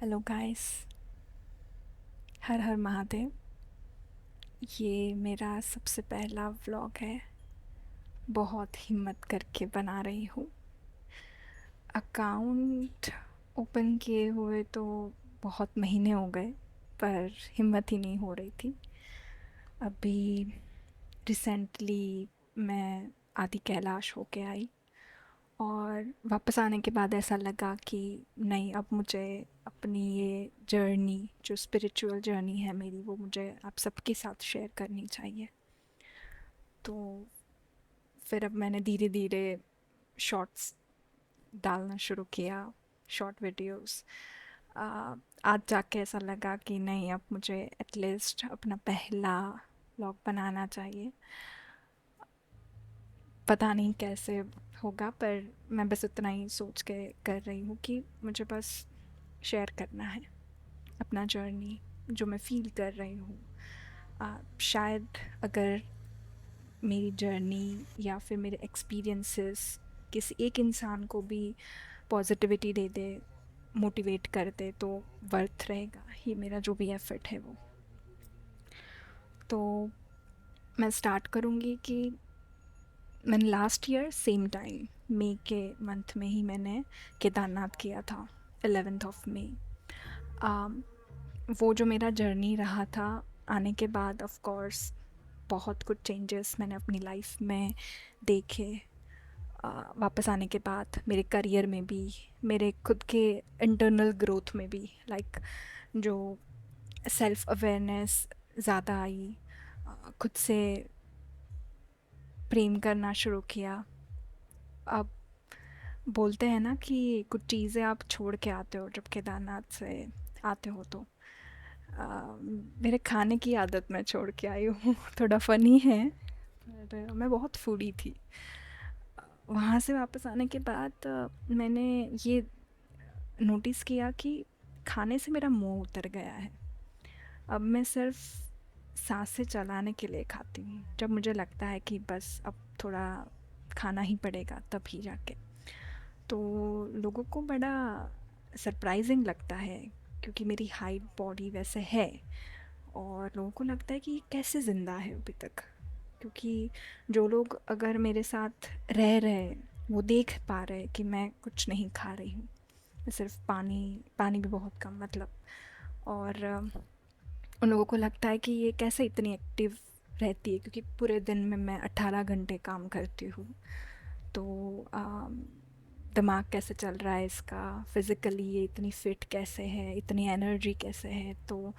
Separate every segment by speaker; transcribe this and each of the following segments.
Speaker 1: Hello guys. हर हर महादेव। ये मेरा सबसे पहला व्लॉग है। बहुत हिम्मत करके बना रही हूँ। अकाउंट ओपन किए हुए तो बहुत महीने हो गए, पर हिम्मत ही नहीं हो रही थी। अभी रिसेंटली मैं आदि कैलाश होके आई, और वापस आने के बाद ऐसा लगा कि नहीं, अब मुझे अपनी ये जर्नी, जो स्पिरिचुअल जर्नी है मेरी, वो मुझे आप सबके साथ शेयर करनी चाहिए। तो फिर अब मैंने धीरे धीरे शॉर्ट्स डालना शुरू किया, शॉर्ट वीडियोस। आज जाके ऐसा लगा कि नहीं, अब मुझे एटलीस्ट अपना पहला व्लॉग बनाना चाहिए। पता नहीं कैसे होगा, पर मैं बस उतना ही सोच के कर रही हूँ कि मुझे बस शेयर करना है अपना जर्नी, जो मैं फ़ील कर रही हूँ। शायद अगर मेरी जर्नी या फिर मेरे एक्सपीरियंसेस किसी एक इंसान को भी पॉजिटिविटी दे दे, मोटिवेट कर दे, तो वर्थ रहेगा ये मेरा जो भी एफ़र्ट है वो। तो मैं स्टार्ट करूँगी कि मैंने लास्ट ईयर सेम टाइम मई के मंथ में ही मैंने केदारनाथ किया था, 11 मई। वो जो मेरा जर्नी रहा था, आने के बाद ऑफ कोर्स बहुत कुछ चेंजेस मैंने अपनी लाइफ में देखे। वापस आने के बाद मेरे करियर में भी, मेरे खुद के इंटरनल ग्रोथ में भी, लाइक जो सेल्फ अवेयरनेस ज़्यादा आई। खुद से प्रेम करना शुरू किया। अब बोलते हैं ना कि कुछ चीज़ें आप छोड़ के आते हो जब केदारनाथ से आते हो, तो मेरे खाने की आदत मैं छोड़ के आई हूँ। थोड़ा फ़नी है, पर मैं बहुत फूडी थी। वहाँ से वापस आने के बाद मैंने ये नोटिस किया कि खाने से मेरा मुंह उतर गया है। अब मैं सिर्फ सांसें चलाने के लिए खाती हूँ, जब मुझे लगता है कि बस अब थोड़ा खाना ही पड़ेगा तभी जाके। तो लोगों को बड़ा सरप्राइजिंग लगता है, क्योंकि मेरी हाइट बॉडी वैसे है, और लोगों को लगता है कि ये कैसे ज़िंदा है अभी तक। क्योंकि जो लोग अगर मेरे साथ रह रहे हैं, वो देख पा रहे हैं कि मैं कुछ नहीं खा रही हूँ, मैं सिर्फ पानी, पानी भी बहुत कम मतलब। और उन लोगों को लगता है कि ये कैसे इतनी एक्टिव रहती है, क्योंकि पूरे दिन में मैं 18 घंटे काम करती हूँ। तो दिमाग कैसे चल रहा है इसका, फिज़िकली ये इतनी फ़िट कैसे है, इतनी एनर्जी कैसे है। तो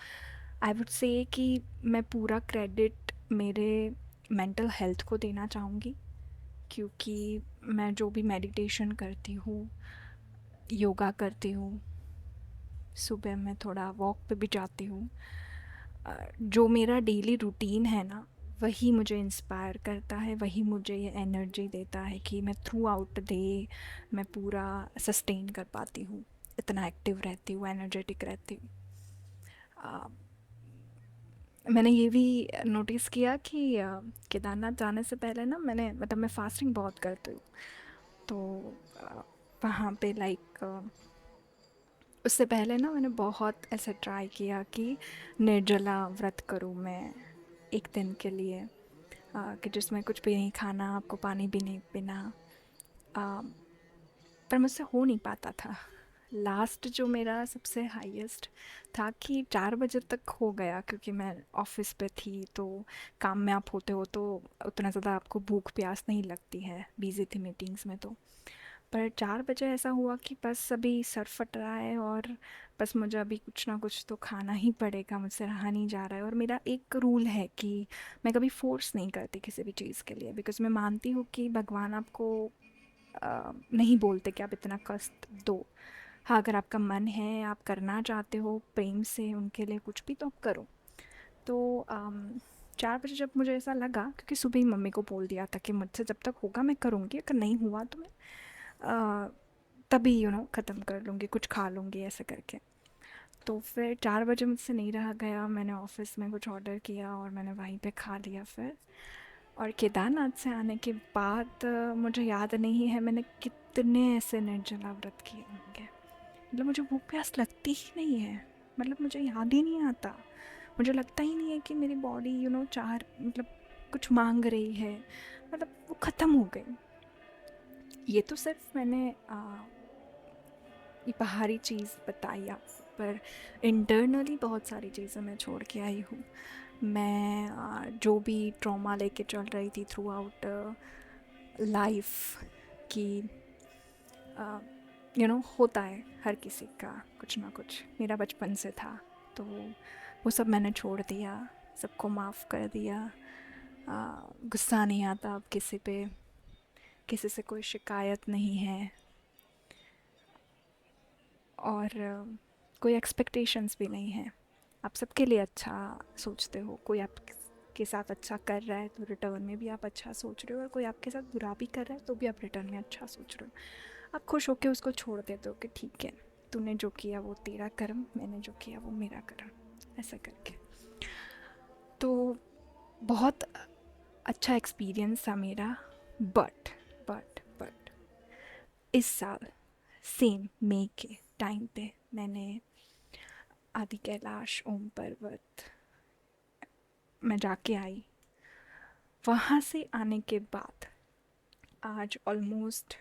Speaker 1: आई वुड से कि मैं पूरा क्रेडिट मेरे मेंटल हेल्थ को देना चाहूँगी, क्योंकि मैं जो भी मेडिटेशन करती हूँ, योगा करती हूँ, सुबह मैं थोड़ा वॉक पे भी जाती हूँ, जो मेरा डेली रूटीन है ना, वही मुझे इंस्पायर करता है, वही मुझे ये एनर्जी देता है कि मैं थ्रू आउट डे मैं पूरा सस्टेन कर पाती हूँ, इतना एक्टिव रहती हूँ, एनर्जेटिक रहती हूँ। मैंने ये भी नोटिस किया कि केदारनाथ जाने से पहले ना, मैंने मतलब मैं फास्टिंग बहुत करती हूँ। तो अ, वहाँ पे लाइक उससे पहले ना मैंने बहुत ऐसे ट्राई किया कि निर्जला व्रत करूँ मैं एक दिन के लिए, कि जिसमें कुछ भी नहीं खाना, आपको पानी भी नहीं पीना। आ, पर मुझसे हो नहीं पाता था। लास्ट जो मेरा सबसे हाईएस्ट था कि 4 बजे तक हो गया, क्योंकि मैं ऑफिस पे थी, तो काम में आप होते हो तो उतना ज़्यादा आपको भूख प्यास नहीं लगती है, बिजी थी मीटिंग्स में। तो पर 4 बजे ऐसा हुआ कि बस अभी सर फट रहा है, और बस मुझे अभी कुछ ना कुछ तो खाना ही पड़ेगा, मुझसे रहा नहीं जा रहा है। और मेरा एक रूल है कि मैं कभी फोर्स नहीं करती किसी भी चीज़ के लिए, बिकॉज मैं मानती हूँ कि भगवान आपको नहीं बोलते कि आप इतना कष्ट दो। हाँ, अगर आपका मन है, आप करना चाहते हो प्रेम से उनके लिए कुछ भी, तो आप करो। तो 4 बजे जब मुझे ऐसा लगा, क्योंकि सुबह ही मम्मी को बोल दिया था कि मुझसे जब तक होगा मैं करूँगी, अगर नहीं हुआ तो मैं अ, तभी ख़त्म कर लूँगी, कुछ खा लूँगी ऐसे करके। तो फिर 4 बजे मुझसे नहीं रहा गया, मैंने ऑफिस में कुछ ऑर्डर किया और मैंने वहीं पे खा लिया फिर। और केदारनाथ से आने के बाद मुझे याद नहीं है मैंने कितने ऐसे निर्जला व्रत किए होंगे। मतलब मुझे भूख प्यास लगती ही नहीं है, मतलब मुझे याद ही नहीं आता, मुझे लगता ही नहीं है कि मेरी बॉडी चाह मतलब कुछ मांग रही है, मतलब वो ख़त्म हो गई। ये तो सिर्फ मैंने ये बाहरी चीज़ बताई आपको, पर इंटरनली बहुत सारी चीज़ें मैं छोड़ के आई हूँ। मैं जो भी ट्रॉमा लेके चल रही थी थ्रू आउट लाइफ की, होता है हर किसी का कुछ ना कुछ, मेरा बचपन से था, तो वो सब मैंने छोड़ दिया, सबको माफ़ कर दिया। गुस्सा नहीं आता अब किसी पे, किसी से कोई शिकायत नहीं है, और कोई एक्सपेक्टेशंस भी नहीं है। आप सबके लिए अच्छा सोचते हो, कोई आपके साथ अच्छा कर रहा है तो रिटर्न में भी आप अच्छा सोच रहे हो, और कोई आपके साथ बुरा भी कर रहा है तो भी आप रिटर्न में अच्छा सोच रहे हो। आप खुश होकर उसको छोड़ देते हो कि ठीक है, तूने जो किया वो तेरा कर्म, मैंने जो किया वो मेरा कर्म, ऐसा करके। तो बहुत अच्छा एक्सपीरियंस था मेरा। बट इस साल सेम मई के टाइम पे मैंने आदि कैलाश ओम पर्वत में जाके आई। वहाँ से आने के बाद आज ऑलमोस्ट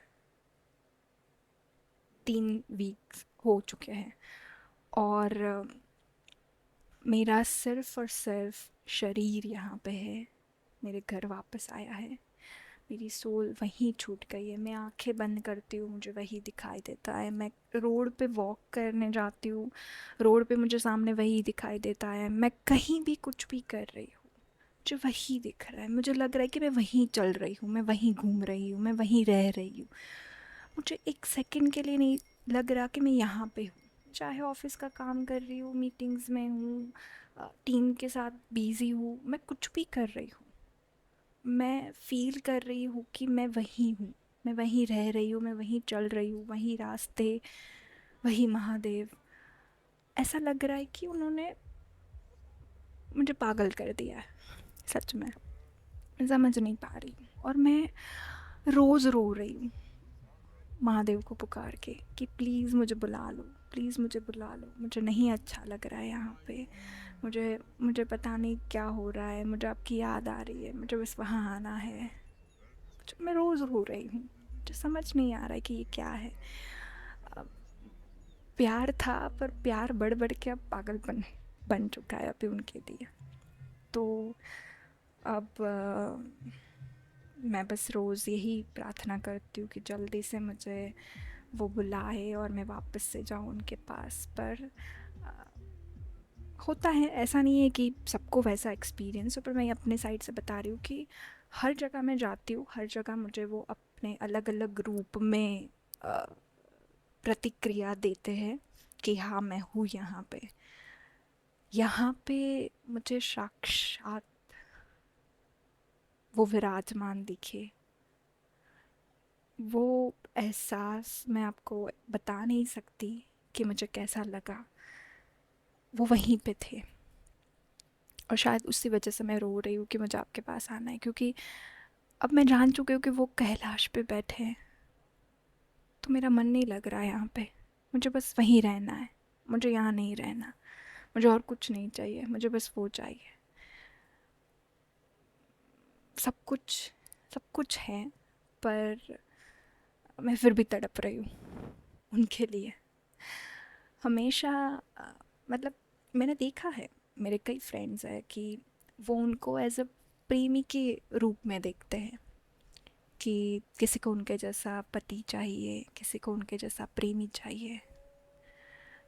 Speaker 1: 3 वीक्स हो चुके हैं, और मेरा सिर्फ और सिर्फ शरीर यहाँ पे है, मेरे घर वापस आया है, मेरी सोल वहीं छूट गई है। मैं आंखें बंद करती हूँ, मुझे वही दिखाई देता है। मैं रोड पे वॉक करने जाती हूँ, रोड पे मुझे सामने वही दिखाई देता है। मैं कहीं भी कुछ भी कर रही हूँ, मुझे वही दिख रहा है। मुझे लग रहा है कि मैं वहीं चल रही हूँ, मैं वहीं घूम रही हूँ, मैं वहीं रह रही हूँ। मुझे एक सेकंड के लिए नहीं लग रहा कि मैं यहाँ पे हूँ, चाहे ऑफिस का काम कर रही हूँ, मीटिंग्स में हूँ, टीम के साथ बिजी हूँ, मैं कुछ भी कर रही हूँ, मैं फील कर रही हूँ कि मैं वहीं हूँ, मैं वहीं रह रही हूँ, मैं वहीं चल रही हूँ, वहीं रास्ते, वही महादेव। ऐसा लग रहा है कि उन्होंने मुझे पागल कर दिया है, सच में। मैं समझ नहीं पा रही हूँ, और मैं रोज़ रो रही हूँ महादेव को पुकार के कि प्लीज़ मुझे बुला लो, प्लीज़ मुझे बुला लो, मुझे नहीं अच्छा लग रहा है यहाँ पे, मुझे मुझे पता नहीं क्या हो रहा है, मुझे आपकी याद आ रही है, मुझे बस वहाँ आना है। मैं रोज़ रो रही हूँ, मुझे समझ नहीं आ रहा है कि ये क्या है। अब प्यार था, पर प्यार बढ़ बढ़ के अब पागलपन बन चुका है अभी उनके लिए। तो अब मैं बस रोज़ यही प्रार्थना करती हूँ कि जल्दी से मुझे वो बुलाए और मैं वापस से जाऊँ उनके पास। पर होता है, ऐसा नहीं है कि सबको वैसा एक्सपीरियंस हो, पर मैं अपने साइड से बता रही हूँ कि हर जगह मैं जाती हूँ, हर जगह मुझे वो अपने अलग अलग रूप में प्रतिक्रिया देते हैं कि हाँ मैं हूँ यहाँ पे। यहाँ पे मुझे साक्षात वो विराजमान दिखे, वो एहसास मैं आपको बता नहीं सकती कि मुझे कैसा लगा। वो वहीं पे थे, और शायद उसी वजह से मैं रो रही हूँ कि मुझे आपके पास आना है, क्योंकि अब मैं जान चुकी हूँ कि वो कैलाश पे बैठे हैं। तो मेरा मन नहीं लग रहा है यहाँ पे, मुझे बस वहीं रहना है, मुझे यहाँ नहीं रहना, मुझे और कुछ नहीं चाहिए, मुझे बस वो चाहिए। सब कुछ सब कुछ है, पर मैं फिर भी तड़प रही हूँ उनके लिए। हमेशा मतलब मैंने देखा है, मेरे कई फ्रेंड्स हैं कि वो उनको एज अ प्रेमी के रूप में देखते हैं, कि किसी को उनके जैसा पति चाहिए, किसी को उनके जैसा प्रेमी चाहिए।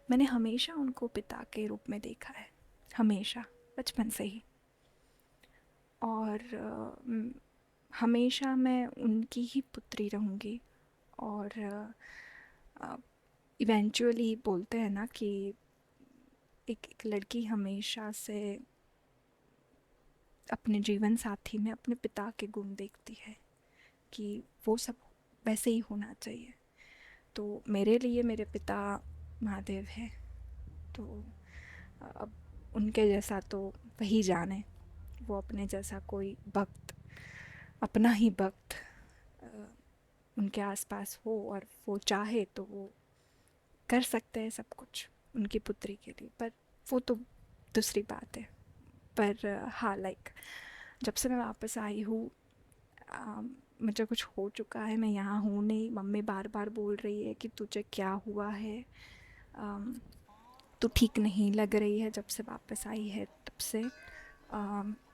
Speaker 1: मैंने हमेशा उनको पिता के रूप में देखा है, हमेशा, बचपन से ही। और हमेशा मैं उनकी ही पुत्री रहूँगी। और इवेंचुअली बोलते हैं ना कि एक लड़की हमेशा से अपने जीवन साथी में अपने पिता के गुण देखती है, कि वो सब वैसे ही होना चाहिए। तो मेरे लिए मेरे पिता महादेव है, तो अब उनके जैसा तो वही जाने, वो अपने जैसा कोई भक्त, अपना ही भक्त उनके आसपास हो, और वो चाहे तो वो कर सकते हैं सब कुछ उनकी पुत्री के लिए, पर वो तो दूसरी बात है। पर हाँ, लाइक जब से मैं वापस आई हूँ, मुझे कुछ हो चुका है, मैं यहाँ हूँ नहीं। मम्मी बार बार बोल रही है कि तुझे क्या हुआ है, अम, तू ठीक नहीं लग रही है। जब से वापस आई है तब से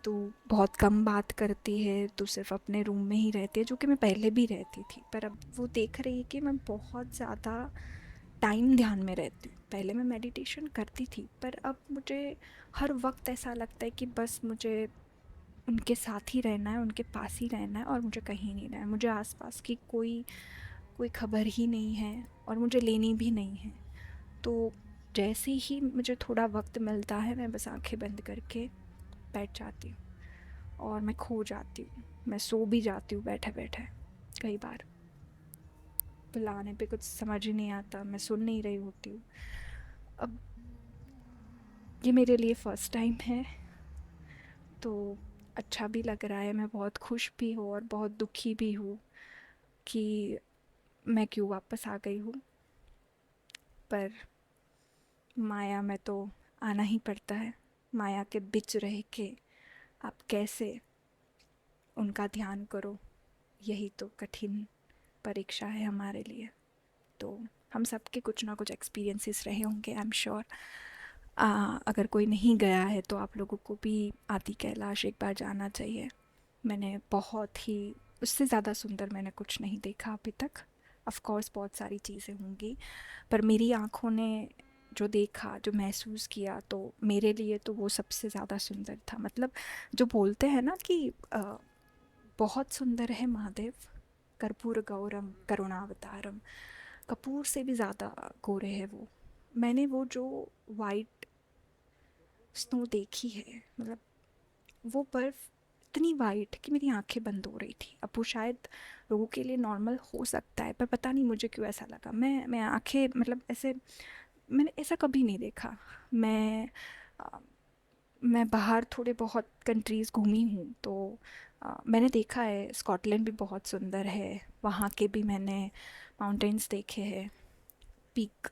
Speaker 1: तू बहुत कम बात करती है, तू सिर्फ अपने रूम में ही रहती है, जो कि मैं पहले भी रहती थी। पर अब वो देख रही है कि मैं बहुत ज़्यादा टाइम ध्यान में रहती हूँ। पहले मैं मेडिटेशन करती थी, पर अब मुझे हर वक्त ऐसा लगता है कि बस मुझे उनके साथ ही रहना है, उनके पास ही रहना है, और मुझे कहीं नहीं रहना है। मुझे आसपास की कोई कोई खबर ही नहीं है, और मुझे लेनी भी नहीं है। तो जैसे ही मुझे थोड़ा वक्त मिलता है, मैं बस आंखें बंद करके बैठ जाती हूँ और मैं खो जाती हूँ। मैं सो भी जाती हूँ बैठे बैठे। कई बार बुलाने पे कुछ समझ ही नहीं आता, मैं सुन नहीं रही होती हूँ। अब ये मेरे लिए फ़र्स्ट टाइम है, तो अच्छा भी लग रहा है। मैं बहुत खुश भी हूँ और बहुत दुखी भी हूँ कि मैं क्यों वापस आ गई हूँ। पर माया में तो आना ही पड़ता है। माया के बीच रह के आप कैसे उनका ध्यान करो, यही तो कठिन परीक्षा है हमारे लिए। तो हम सबके कुछ ना कुछ एक्सपीरियंसेस रहे होंगे, आई एम श्योर। अगर कोई नहीं गया है तो आप लोगों को भी आदि कैलाश एक बार जाना चाहिए। मैंने बहुत ही, उससे ज़्यादा सुंदर मैंने कुछ नहीं देखा अभी तक। ऑफ कोर्स बहुत सारी चीज़ें होंगी, पर मेरी आँखों ने जो देखा, जो महसूस किया, तो मेरे लिए तो वो सबसे ज़्यादा सुंदर था। मतलब जो बोलते हैं ना कि बहुत सुंदर है महादेव, कर्पूर गौरम करुणावतारम, कपूर से भी ज़्यादा गोरे है वो। मैंने वो जो वाइट स्नो देखी है, मतलब वो बर्फ़ इतनी वाइट कि मेरी आंखें बंद हो रही थी। अब वो शायद लोगों के लिए नॉर्मल हो सकता है, पर पता नहीं मुझे क्यों ऐसा लगा। मैं आंखें, मतलब ऐसे मैंने ऐसा कभी नहीं देखा। मैं अ, मैं बाहर थोड़े बहुत कंट्रीज़ घूमी हूँ, तो मैंने देखा है स्कॉटलैंड भी बहुत सुंदर है, वहाँ के भी मैंने माउंटेन्स देखे हैं। पीक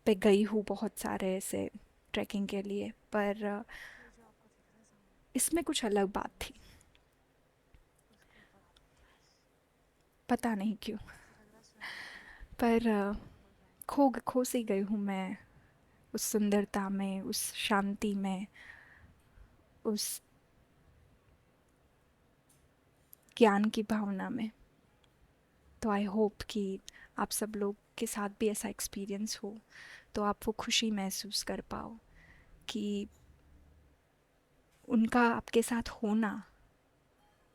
Speaker 1: पे गई हूँ बहुत सारे ऐसे ट्रैकिंग के लिए, पर इसमें कुछ अलग बात थी, पता नहीं क्यों। पर खो खो सी गई हूँ मैं उस सुंदरता में, उस शांति में, उस ज्ञान की भावना में। तो आई होप कि आप सब लोग के साथ भी ऐसा एक्सपीरियंस हो, तो आप वो खुशी महसूस कर पाओ कि उनका आपके साथ होना,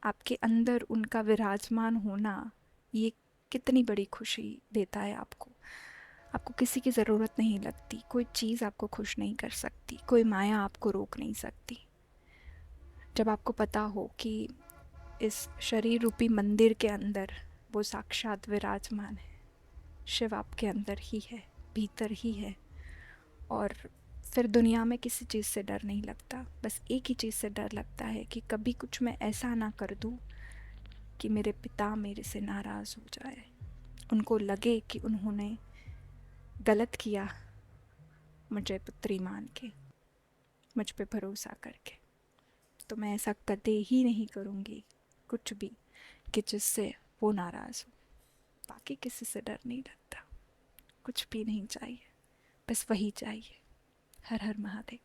Speaker 1: आपके अंदर उनका विराजमान होना, ये कितनी बड़ी खुशी देता है आपको। आपको किसी की ज़रूरत नहीं लगती, कोई चीज़ आपको खुश नहीं कर सकती, कोई माया आपको रोक नहीं सकती। जब आपको पता हो कि इस शरीर रूपी मंदिर के अंदर वो साक्षात विराजमान है, शिव आपके अंदर ही है, भीतर ही है, और फिर दुनिया में किसी चीज़ से डर नहीं लगता। बस एक ही चीज़ से डर लगता है कि कभी कुछ मैं ऐसा ना कर दूँ कि मेरे पिता मेरे से नाराज़ हो जाए, उनको लगे कि उन्होंने गलत किया मुझे पुत्री मान के, मुझ पे भरोसा करके। तो मैं ऐसा कदे ही नहीं करूँगी कुछ भी कि जिससे वो नाराज़ हो। बाकी किसी से डर नहीं लगता, कुछ भी नहीं चाहिए, बस वही चाहिए। हर हर महादेव।